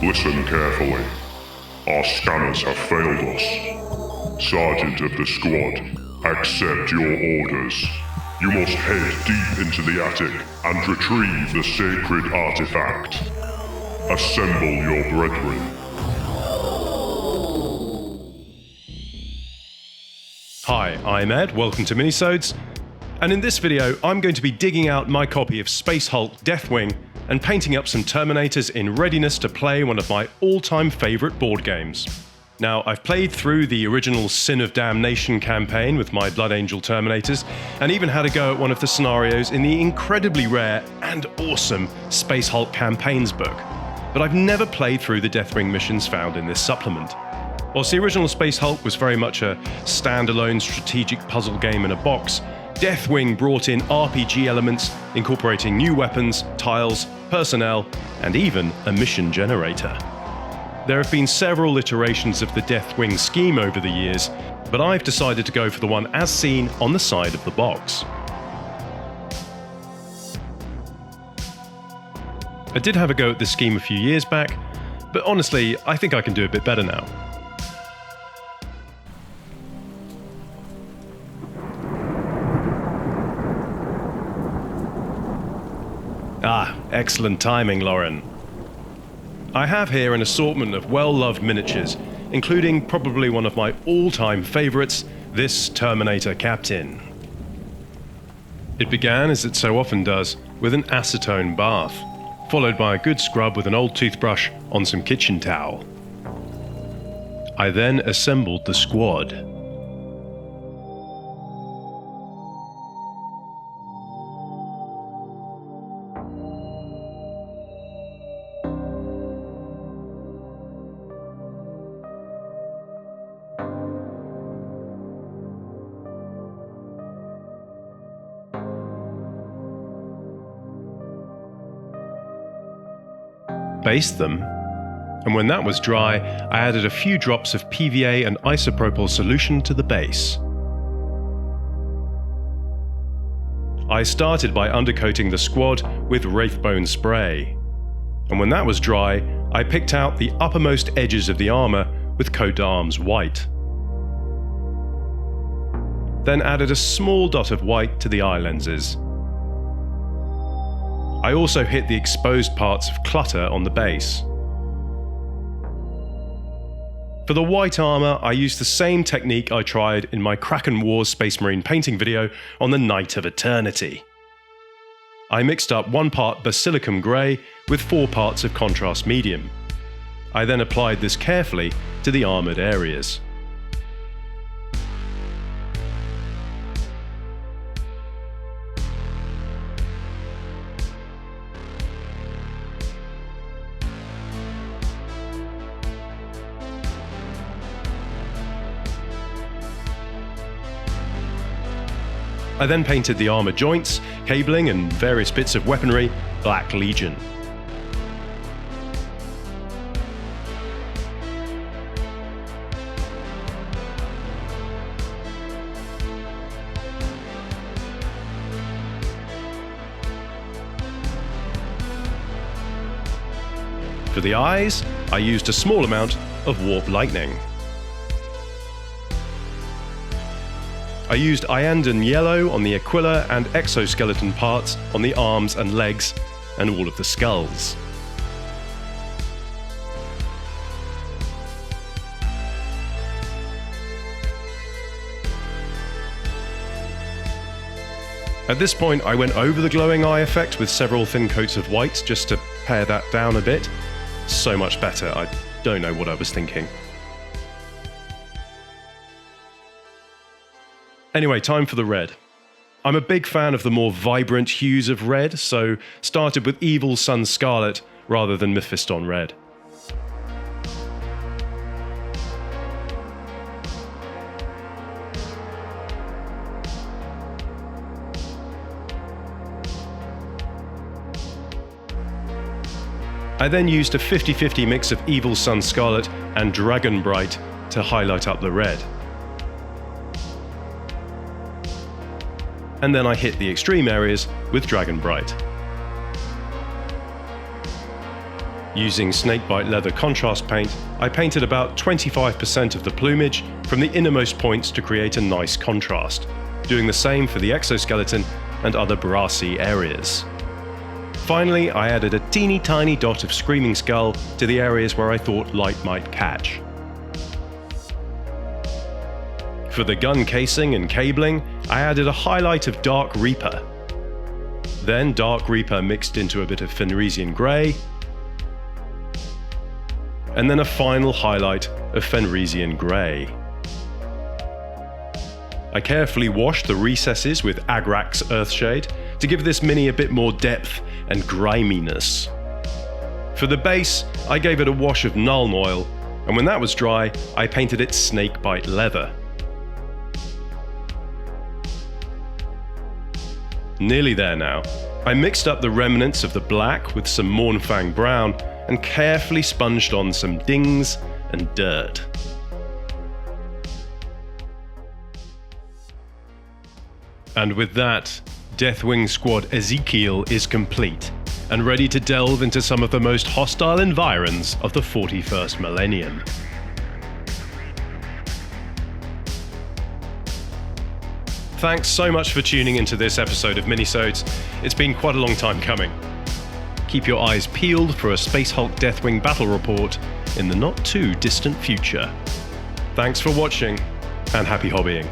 Listen carefully. Our scanners have failed us. Sergeant of the squad, accept your orders. You must head deep into the attic and retrieve the sacred artifact. Assemble your brethren. Hi, I'm Ed, welcome to Minisodes, and in this video I'm going to be digging out my copy of Space Hulk Deathwing and painting up some Terminators in readiness to play one of my all-time favourite board games. Now, I've played through the original Sin of Damnation campaign with my Blood Angel Terminators, and even had a go at one of the scenarios in the incredibly rare and awesome Space Hulk Campaigns book, but I've never played through the Deathwing missions found in this supplement. Whilst the original Space Hulk was very much a standalone strategic puzzle game in a box, Deathwing brought in RPG elements, incorporating new weapons, tiles, personnel, and even a mission generator. There have been several iterations of the Deathwing scheme over the years, but I've decided to go for the one as seen on the side of the box. I did have a go at this scheme a few years back, but honestly, I think I can do a bit better now. Ah, excellent timing, Lauren. I have here an assortment of well-loved miniatures, including probably one of my all-time favourites, this Terminator Captain. It began, as it so often does, with an acetone bath, followed by a good scrub with an old toothbrush on some kitchen towel. I then assembled the squad. Based them, and when that was dry, I added a few drops of PVA and isopropyl solution to the base. I started by undercoating the squad with Wraithbone spray, and when that was dry, I picked out the uppermost edges of the armour with Coat Arms white. Then added a small dot of white to the eye lenses. I also hit the exposed parts of clutter on the base. For the white armour, I used the same technique I tried in my Kraken Wars Space Marine painting video on the Night of Eternity. I mixed up 1 part Basilicum Grey with 4 parts of contrast medium. I then applied this carefully to the armoured areas. I then painted the armour joints, cabling and various bits of weaponry Black Legion. For the eyes, I used a small amount of Warp Lightning. I used Iyanden Yellow on the Aquila and exoskeleton parts on the arms and legs, and all of the skulls. At this point, I went over the glowing eye effect with several thin coats of white just to pare that down a bit. So much better, I don't know what I was thinking. Anyway, time for the red. I'm a big fan of the more vibrant hues of red, so started with Evil Sun Scarlet rather than Mephiston Red. I then used a 50-50 mix of Evil Sun Scarlet and Dragon Bright to highlight up the red. And then I hit the extreme areas with Dragon Bright. Using snakebite leather contrast paint, I painted about 25% of the plumage from the innermost points to create a nice contrast, doing the same for the exoskeleton and other brassy areas. Finally, I added a teeny tiny dot of Screaming Skull to the areas where I thought light might catch. For the gun casing and cabling, I added a highlight of Dark Reaper. Then Dark Reaper mixed into a bit of Fenrisian Grey, and then a final highlight of Fenrisian Grey. I carefully washed the recesses with Agrax Earthshade to give this mini a bit more depth and griminess. For the base, I gave it a wash of Nuln Oil, and when that was dry, I painted it Snakebite Leather. Nearly there now. I mixed up the remnants of the black with some Mournfang Brown and carefully sponged on some dings and dirt. And with that, Deathwing Squad Ezekiel is complete and ready to delve into some of the most hostile environs of the 41st millennium. Thanks so much for tuning into this episode of Minisodes. It's been quite a long time coming. Keep your eyes peeled for a Space Hulk Deathwing battle report in the not too distant future. Thanks for watching, and happy hobbying.